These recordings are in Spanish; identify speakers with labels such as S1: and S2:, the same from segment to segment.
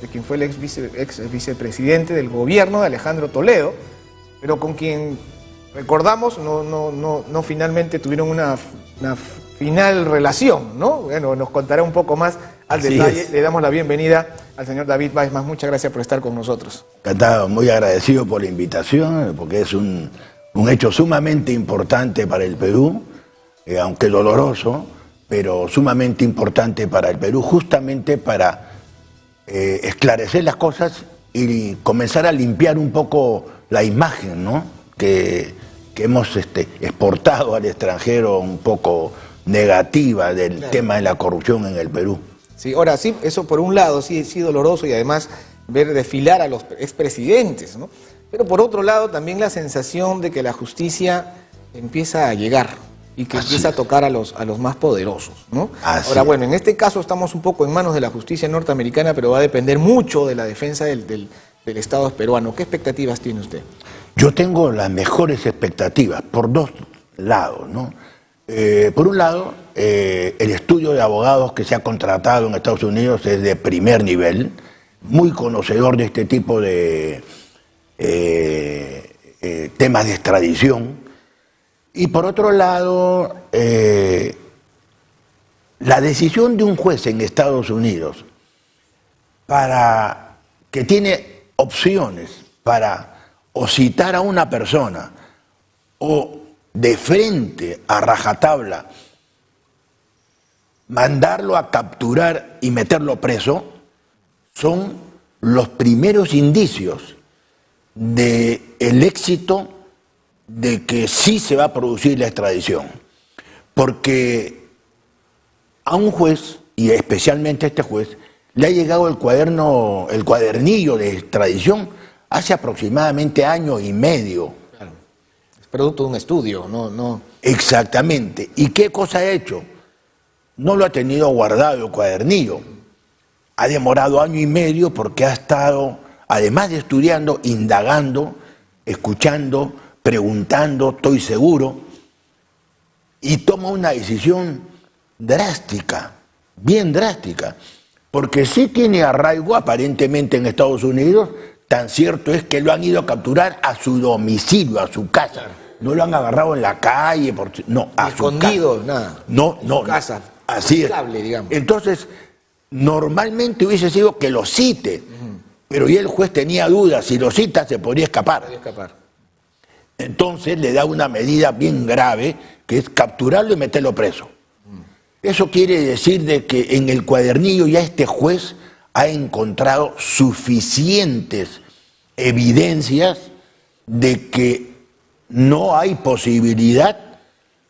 S1: de quien fue el ex vicepresidente del gobierno de Alejandro Toledo, pero con quien recordamos no finalmente tuvieron una final relación, ¿no? Bueno, nos contará un poco más al detalle. Le damos la bienvenida al señor David Weissman. Muchas gracias por estar con nosotros.
S2: Encantado, muy agradecido por la invitación, porque es un hecho sumamente importante para el Perú, aunque doloroso, pero sumamente importante para el Perú, justamente para esclarecer las cosas y comenzar a limpiar un poco la imagen, ¿no?, que hemos exportado al extranjero, un poco negativa del tema de la corrupción en el Perú.
S1: Sí, ahora sí, eso por un lado sí doloroso, y además ver desfilar a los expresidentes, ¿no? Pero por otro lado también la sensación de que la justicia empieza a llegar y que empieza a tocar a los más poderosos, ¿no? Ahora, bueno, en este caso estamos un poco en manos de la justicia norteamericana, pero va a depender mucho de la defensa del Estado peruano. ¿Qué expectativas tiene usted?
S2: Yo tengo las mejores expectativas por dos lados, ¿no? Por un lado, el estudio de abogados que se ha contratado en Estados Unidos es de primer nivel, muy conocedor de este tipo de temas de extradición. Y por otro lado, la decisión de un juez en Estados Unidos que tiene opciones para o citar a una persona o de frente a rajatabla mandarlo a capturar y meterlo preso, son los primeros indicios del éxito de que sí se va a producir la extradición. Porque a un juez, y especialmente a este juez, le ha llegado el cuadernillo de extradición hace aproximadamente año y medio.
S1: Claro. Es producto de un estudio, no.
S2: Exactamente. ¿Y qué cosa ha hecho? No lo ha tenido guardado el cuadernillo. Ha demorado año y medio porque ha estado, además de estudiando, indagando, escuchando, preguntando, estoy seguro, y toma una decisión drástica, bien drástica, porque sí tiene arraigo aparentemente en Estados Unidos. Tan cierto es que lo han ido a capturar a su domicilio, a su casa. No lo han agarrado en la calle, no, a
S1: escondido,
S2: su casa.
S1: Nada.
S2: No,
S1: su casa.
S2: Así es.
S1: Digamos.
S2: Entonces, normalmente hubiese sido que lo cite, pero ya el juez tenía dudas, si lo cita se podría escapar. Entonces le da una medida bien grave, que es capturarlo y meterlo preso. Eso quiere decir de que en el cuadernillo ya este juez ha encontrado suficientes evidencias de que no hay posibilidad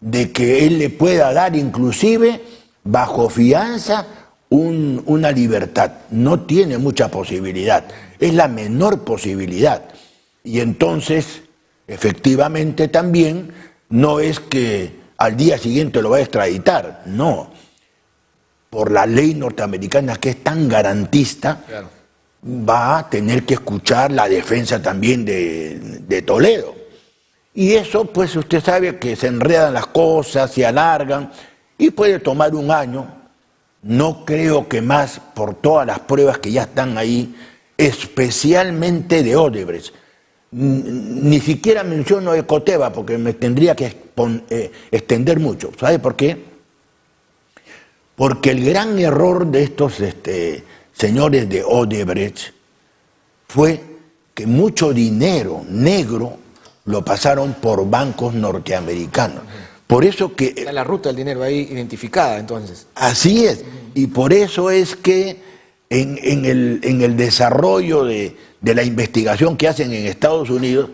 S2: de que él le pueda dar, inclusive bajo fianza, una libertad. No tiene mucha posibilidad, es la menor posibilidad. Y entonces, efectivamente también, no es que al día siguiente lo va a extraditar, no. Por la ley norteamericana, que es tan garantista, claro, va a tener que escuchar la defensa también de Toledo. Y eso, pues usted sabe que se enredan las cosas, se alargan, y puede tomar un año. No creo que más, por todas las pruebas que ya están ahí, especialmente de Odebrecht. Ni siquiera menciono Ecoteva, porque me tendría que extender mucho. ¿Sabe por qué? Porque el gran error de estos señores de Odebrecht fue que mucho dinero negro lo pasaron por bancos norteamericanos. Por eso que...
S1: Está la ruta del dinero ahí identificada, entonces.
S2: Así es. Y por eso es que en el desarrollo de la investigación que hacen en Estados Unidos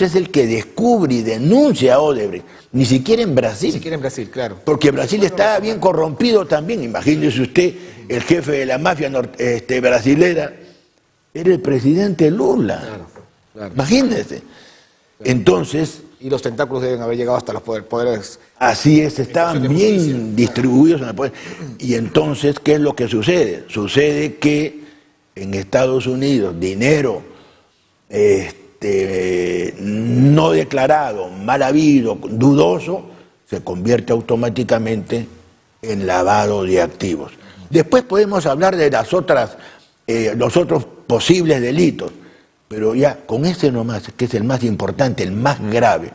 S2: es el que descubre y denuncia a Odebrecht. Ni siquiera en Brasil.
S1: Ni siquiera en Brasil, claro.
S2: Porque Brasil está bien corrompido también. Imagínese usted, el jefe de la mafia brasilera era el presidente Lula. Claro. Imagínese. Entonces...
S1: Y los tentáculos deben haber llegado hasta los poderes.
S2: Así es, estaban bien distribuidos en el poder. Y entonces, ¿qué es lo que sucede? Sucede que en Estados Unidos dinero no declarado, mal habido, dudoso, se convierte automáticamente en lavado de activos. Después podemos hablar de las otras los otros posibles delitos, pero ya con ese nomás, que es el más importante, el más grave,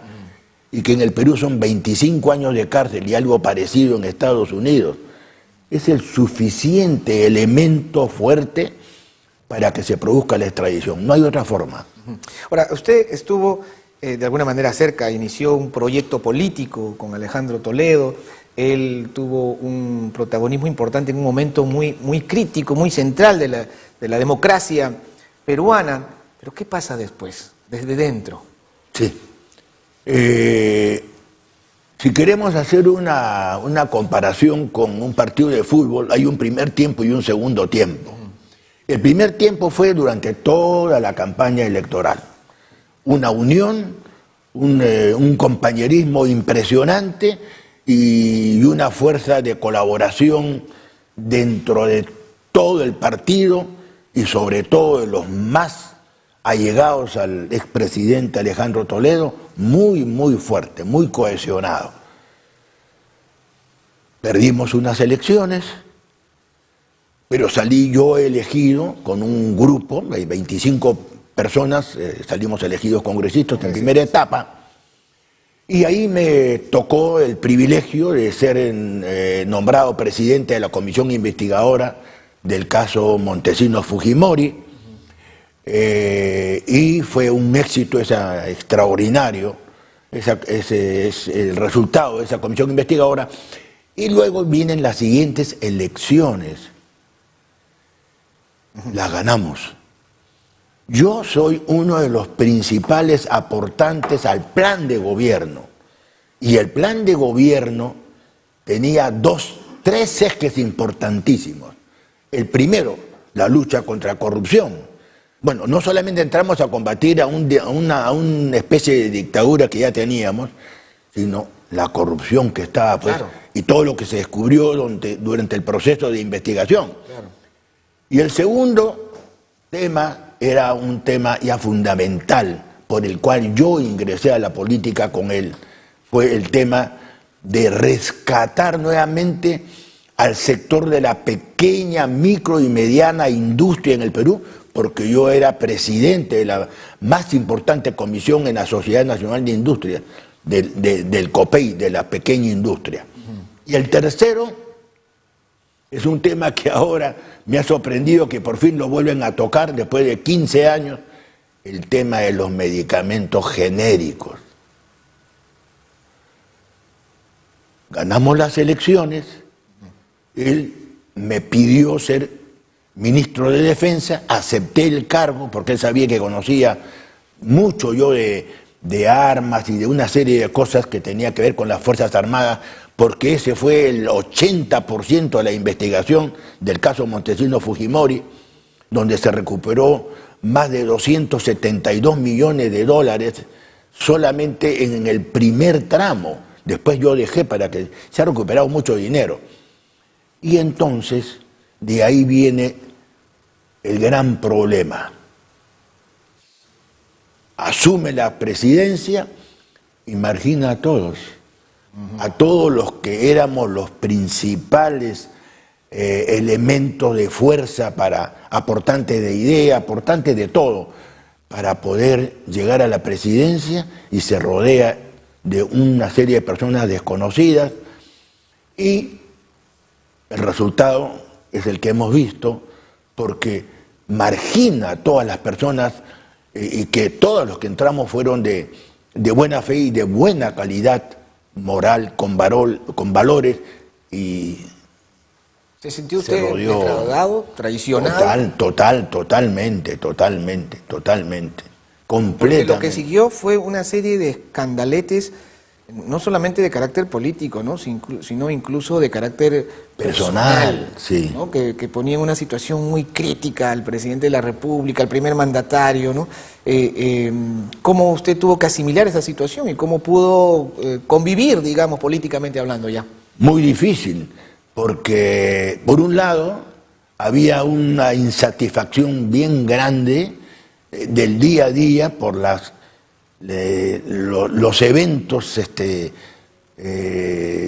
S2: y que en el Perú son 25 años de cárcel y algo parecido en Estados Unidos, es el suficiente elemento fuerte para que se produzca la extradición. No hay otra forma.
S1: Ahora, usted estuvo de alguna manera cerca, inició un proyecto político con Alejandro Toledo. Él tuvo un protagonismo importante en un momento muy crítico, muy central de la democracia peruana. Pero ¿qué pasa después, desde dentro?
S2: Sí. Si queremos hacer una comparación con un partido de fútbol, hay un primer tiempo y un segundo tiempo. El primer tiempo fue durante toda la campaña electoral. Una unión, un compañerismo impresionante y una fuerza de colaboración dentro de todo el partido y sobre todo de los más allegados al expresidente Alejandro Toledo, muy fuerte, muy cohesionado. Perdimos unas elecciones, pero salí yo elegido con un grupo, 25 personas, salimos elegidos congresistas en primera etapa, y ahí me tocó el privilegio de ser nombrado presidente de la comisión investigadora del caso Montesinos Fujimori, y fue un éxito extraordinario, ese es el resultado de esa comisión investigadora, y luego vienen las siguientes elecciones. Las ganamos. Yo soy uno de los principales aportantes al plan de gobierno. Y el plan de gobierno tenía tres ejes importantísimos. El primero, la lucha contra la corrupción. Bueno, no solamente entramos a combatir a una especie de dictadura que ya teníamos, sino la corrupción que estaba, pues, claro, y todo lo que se descubrió durante el proceso de investigación. Claro. Y el segundo tema era un tema ya fundamental por el cual yo ingresé a la política con él. Fue el tema de rescatar nuevamente al sector de la pequeña, micro y mediana industria en el Perú, porque yo era presidente de la más importante comisión en la Sociedad Nacional de Industria, del COPEI, de la pequeña industria. Y el tercero es un tema que ahora me ha sorprendido que por fin lo vuelven a tocar después de 15 años, el tema de los medicamentos genéricos. Ganamos las elecciones, él me pidió ser ministro de Defensa, acepté el cargo porque él sabía que conocía mucho yo de armas y de una serie de cosas que tenía que ver con las Fuerzas Armadas, porque ese fue el 80% de la investigación del caso Montesinos Fujimori, donde se recuperó más de 272 millones de dólares solamente en el primer tramo. Después yo dejé para que se ha recuperado mucho dinero. Y entonces, de ahí viene el gran problema. Asume la presidencia y margina a todos los que éramos los principales elementos de fuerza aportantes de idea, aportantes de todo, para poder llegar a la presidencia, y se rodea de una serie de personas desconocidas, y el resultado es el que hemos visto, porque margina a todas las personas, y que todos los que entramos fueron de buena fe y de buena calidad moral, con valores, y
S1: ¿se sintió usted defraudado, traicionado?
S2: Totalmente, completamente.
S1: Porque lo que siguió fue una serie de escandaletes, no solamente de carácter político, ¿no?, sino incluso de carácter personal,
S2: sí,
S1: ¿no?, que ponía en una situación muy crítica al presidente de la República, al primer mandatario, ¿no? ¿Cómo usted tuvo que asimilar esa situación y cómo pudo convivir, digamos, políticamente hablando ya?
S2: Muy difícil, porque por un lado había una insatisfacción bien grande del día a día por los eventos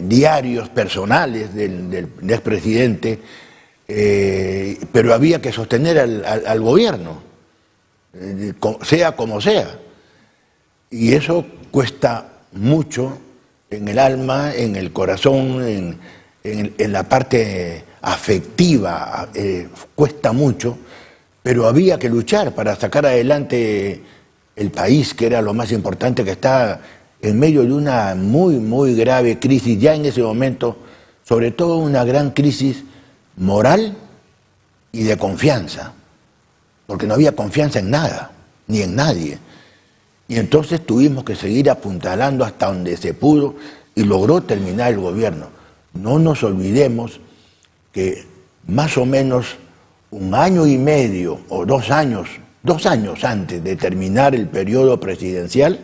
S2: diarios, personales del expresidente, pero había que sostener al gobierno, sea como sea. Y eso cuesta mucho en el alma, en el corazón, en la parte afectiva, cuesta mucho, pero había que luchar para sacar adelante el país, que era lo más importante, que está en medio de una muy grave crisis, ya en ese momento, sobre todo una gran crisis moral y de confianza, porque no había confianza en nada, ni en nadie. Y entonces tuvimos que seguir apuntalando hasta donde se pudo y logró terminar el gobierno. No nos olvidemos que más o menos 1 año y medio o 2 años antes de terminar el periodo presidencial,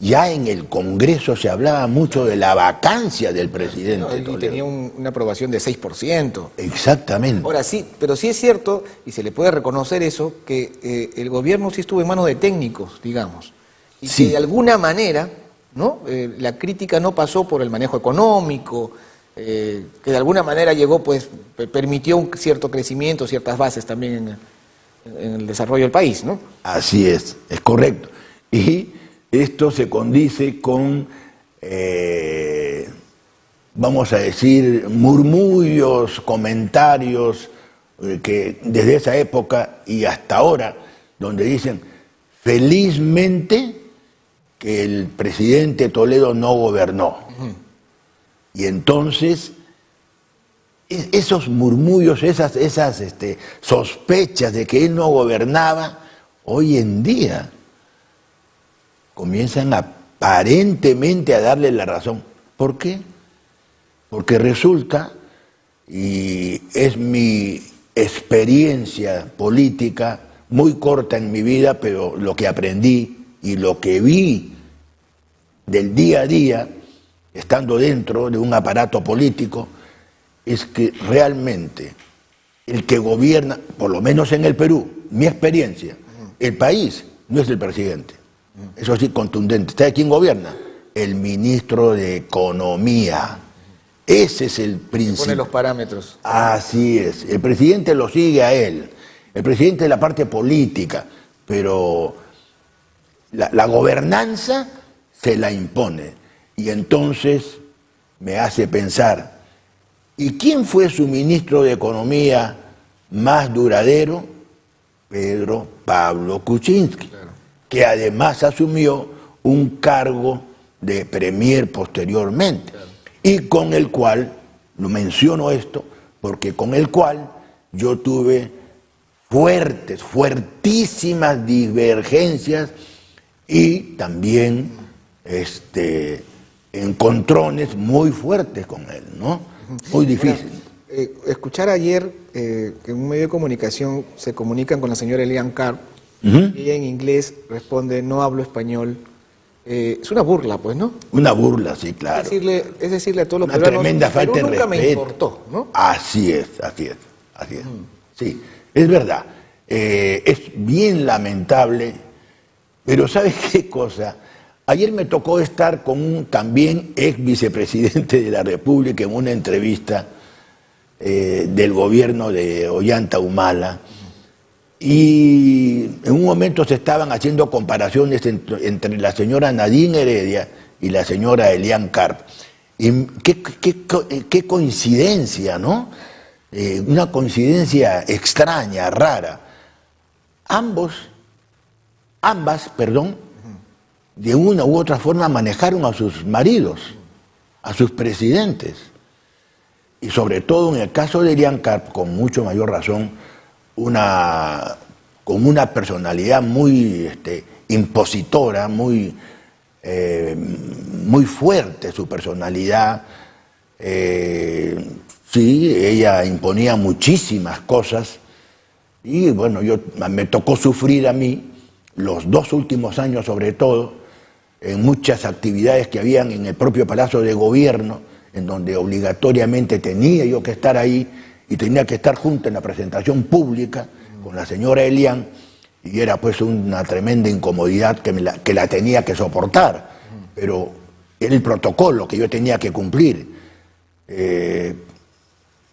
S2: ya en el Congreso se hablaba mucho de la vacancia del presidente.
S1: Y tenía una aprobación de 6%.
S2: Exactamente.
S1: Ahora sí, pero sí es cierto, y se le puede reconocer eso, que el gobierno sí estuvo en manos de técnicos, digamos. Y
S2: sí,
S1: que de alguna manera, ¿no? La crítica no pasó por el manejo económico, que de alguna manera llegó, pues, permitió un cierto crecimiento, ciertas bases también en el desarrollo del país, ¿no?
S2: Así es correcto. Y esto se condice con, vamos a decir, murmullos, comentarios que desde esa época y hasta ahora, donde dicen, felizmente que el presidente Toledo no gobernó. Y entonces, esos murmullos, esas sospechas de que él no gobernaba, hoy en día comienzan aparentemente a darle la razón. ¿Por qué? Porque resulta, y es mi experiencia política muy corta en mi vida, pero lo que aprendí y lo que vi del día a día, estando dentro de un aparato político, es que realmente el que gobierna, por lo menos en el Perú, mi experiencia, el país no es el presidente. Eso sí, contundente. ¿Sabe quién gobierna? El ministro de Economía. Ese es el principio.
S1: Pone los parámetros.
S2: Así es. El presidente lo sigue a él. El presidente es la parte política, pero la gobernanza se la impone. Y entonces me hace pensar, ¿y quién fue su ministro de Economía más duradero? Pedro Pablo Kuczynski, claro, que además asumió un cargo de premier posteriormente, claro, y con el cual, lo menciono esto, porque con el cual yo tuve fuertísimas divergencias y también encontrones muy fuertes con él, ¿no? Muy difícil.
S1: Bueno, escuchar ayer que en un medio de comunicación se comunican con la señora Elian Karp, y ella en inglés responde, no hablo español. Es una burla, pues, ¿no?
S2: Una burla, sí, claro.
S1: Es decirle a todos los
S2: una
S1: peruanos,
S2: tremenda falta de respeto.
S1: Nunca me importó, ¿no?
S2: Así es. Sí, es verdad. Es bien lamentable, pero ¿sabes qué cosa? Ayer me tocó estar con un también ex vicepresidente de la República en una entrevista del gobierno de Ollanta Humala, y en un momento se estaban haciendo comparaciones entre la señora Nadine Heredia y la señora Elian Karp. Y qué coincidencia, ¿no? Una coincidencia extraña, rara. Ambas, de una u otra forma manejaron a sus maridos, a sus presidentes. Y sobre todo en el caso de Elian Karp, con mucho mayor razón, con una personalidad muy impositora, muy fuerte su personalidad. Sí, ella imponía muchísimas cosas y bueno, me tocó sufrir a mí los 2 últimos años sobre todo, en muchas actividades que habían en el propio Palacio de Gobierno, en donde obligatoriamente tenía yo que estar ahí y tenía que estar junto en la presentación pública con la señora Elian, y era pues una tremenda incomodidad que la tenía que soportar, pero era el protocolo que yo tenía que cumplir.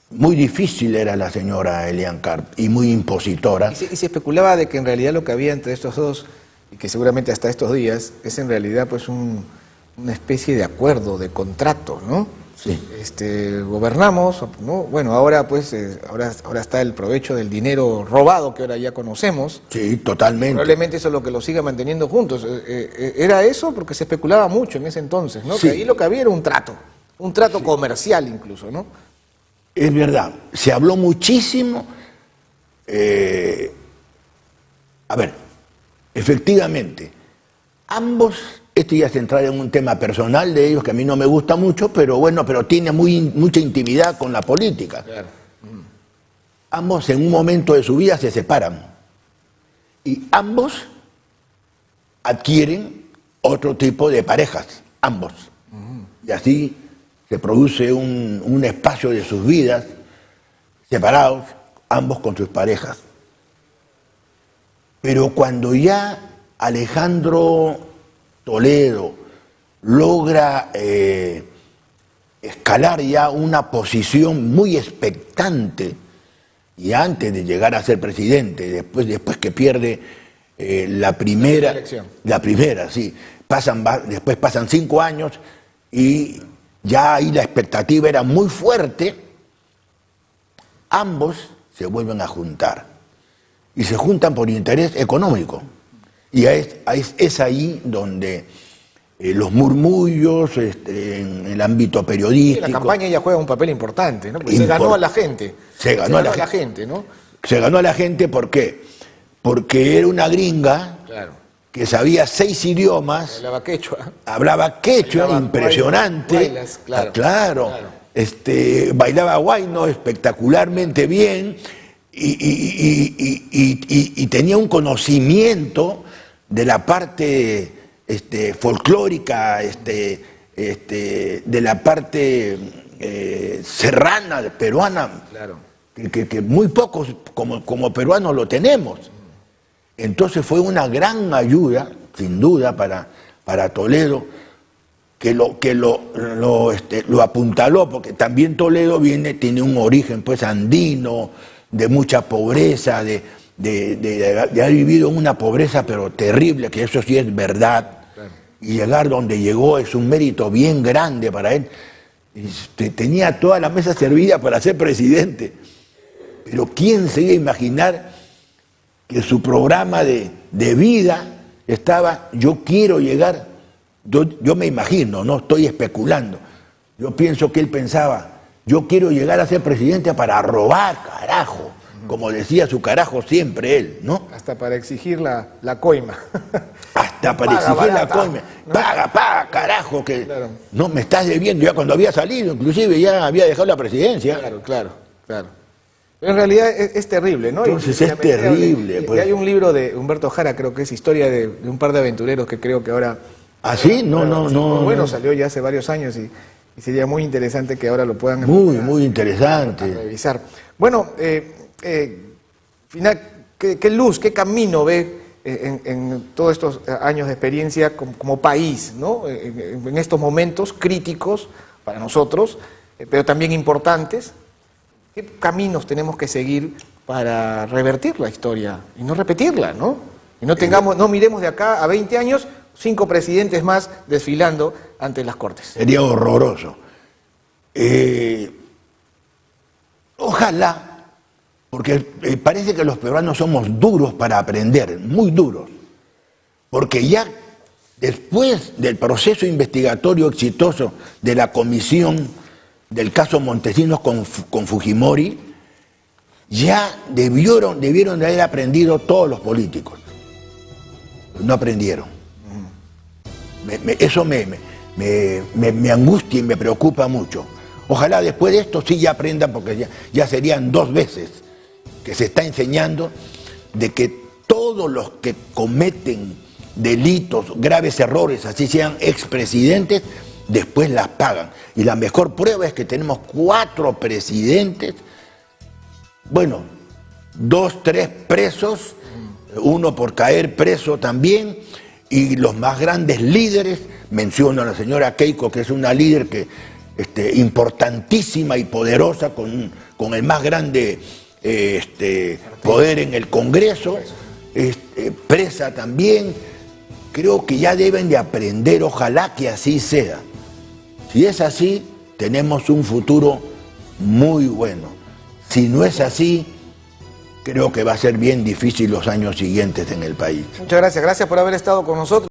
S2: muy difícil era la señora Elian Karp y muy impositora.
S1: Y se especulaba de que en realidad lo que había entre estos dos, y que seguramente hasta estos días, es en realidad pues una especie de acuerdo, de contrato, ¿no?
S2: Sí.
S1: Gobernamos, ¿no? Bueno, ahora pues ahora está el provecho del dinero robado que ahora ya conocemos.
S2: Sí, totalmente.
S1: Probablemente eso es lo que los siga manteniendo juntos. Era eso porque se especulaba mucho en ese entonces, ¿no?
S2: Sí.
S1: Que ahí lo que había era un trato comercial incluso, ¿no?
S2: Es verdad, se habló muchísimo. A ver, efectivamente, ambos, esto ya se entra en un tema personal de ellos que a mí no me gusta mucho, pero bueno, pero tiene mucha intimidad con la política.
S1: Claro.
S2: Ambos en un momento de su vida se separan y ambos adquieren otro tipo de parejas, ambos. Y así se produce un espacio de sus vidas separados, ambos con sus parejas. Pero cuando ya Alejandro Toledo logra escalar ya una posición muy expectante, y antes de llegar a ser presidente, después que pierde la primera
S1: elección.
S2: La primera, sí. Después pasan 5 años y ya ahí la expectativa era muy fuerte. Ambos se vuelven a juntar. Y se juntan por interés económico. Y es ahí donde los murmullos en el ámbito periodístico.
S1: En la campaña ella juega un papel importante, ¿no? Porque se ganó a la gente.
S2: Se ganó a la
S1: gente, ¿no?
S2: Se ganó a la gente, ¿por qué? Porque era una gringa,
S1: Claro.
S2: que sabía 6 idiomas,
S1: Hablaba quechua.
S2: bailaba impresionante,
S1: bailas, claro,
S2: claro. Bailaba guayno espectacularmente bien y tenía un conocimiento de la parte folclórica, de la parte serrana, peruana,
S1: Claro.
S2: que muy pocos como peruanos lo tenemos. Entonces fue una gran ayuda, sin duda, para Toledo, que lo apuntaló, porque también Toledo tiene un origen pues andino, de mucha pobreza, de haber vivido en una pobreza pero terrible, que eso sí es verdad. Claro. Y llegar donde llegó es un mérito bien grande para él. Tenía toda la mesa servida para ser presidente. Pero ¿quién se iba a imaginar que su programa de vida estaba, yo quiero llegar, yo me imagino, no estoy especulando, yo pienso que él pensaba, yo quiero llegar a ser presidente para robar, carajo, como decía su carajo siempre él, ¿no?
S1: Hasta para exigir la coima.
S2: Hasta para exigir la coima. ¿No? Paga, carajo, que claro. No me estás debiendo. Ya cuando había salido, inclusive ya había dejado la presidencia.
S1: Claro. Pero en realidad es terrible, ¿no?
S2: Entonces es terrible.
S1: Pues. Hay un libro de Humberto Jara, creo que es historia de un par de aventureros que creo que ahora...
S2: ¿Ah, sí? No.
S1: Bueno, salió ya hace varios años y sería muy interesante que ahora lo puedan...
S2: Muy interesante.
S1: A revisar. Bueno, final, ¿qué luz, qué camino ve en todos estos años de experiencia como país, ¿no? En estos momentos críticos para nosotros, pero también importantes? ¿Qué caminos tenemos que seguir para revertir la historia y no repetirla, ¿no? Y no miremos de acá a 20 años 5 presidentes más desfilando ante las Cortes.
S2: Sería horroroso. Ojalá, porque parece que los peruanos somos duros para aprender, muy duros. Porque ya después del proceso investigatorio exitoso de la comisión del caso Montesinos con Fujimori, ya debieron de haber aprendido todos los políticos. No aprendieron. Eso me angustia y me preocupa mucho. Ojalá después de esto sí ya aprendan, porque ya serían 2 veces que se está enseñando de que todos los que cometen delitos, graves errores, así sean expresidentes, después las pagan. Y la mejor prueba es que tenemos 4 presidentes, bueno, 2, 3 presos, uno por caer preso también, y los más grandes líderes, menciono a la señora Keiko, que es una líder que importantísima y poderosa, con el más grande poder en el Congreso, presa también. Creo que ya deben de aprender, ojalá que así sea. Si es así, tenemos un futuro muy bueno. Si no es así, creo que va a ser bien difícil los años siguientes en el país.
S1: Muchas gracias por haber estado con nosotros.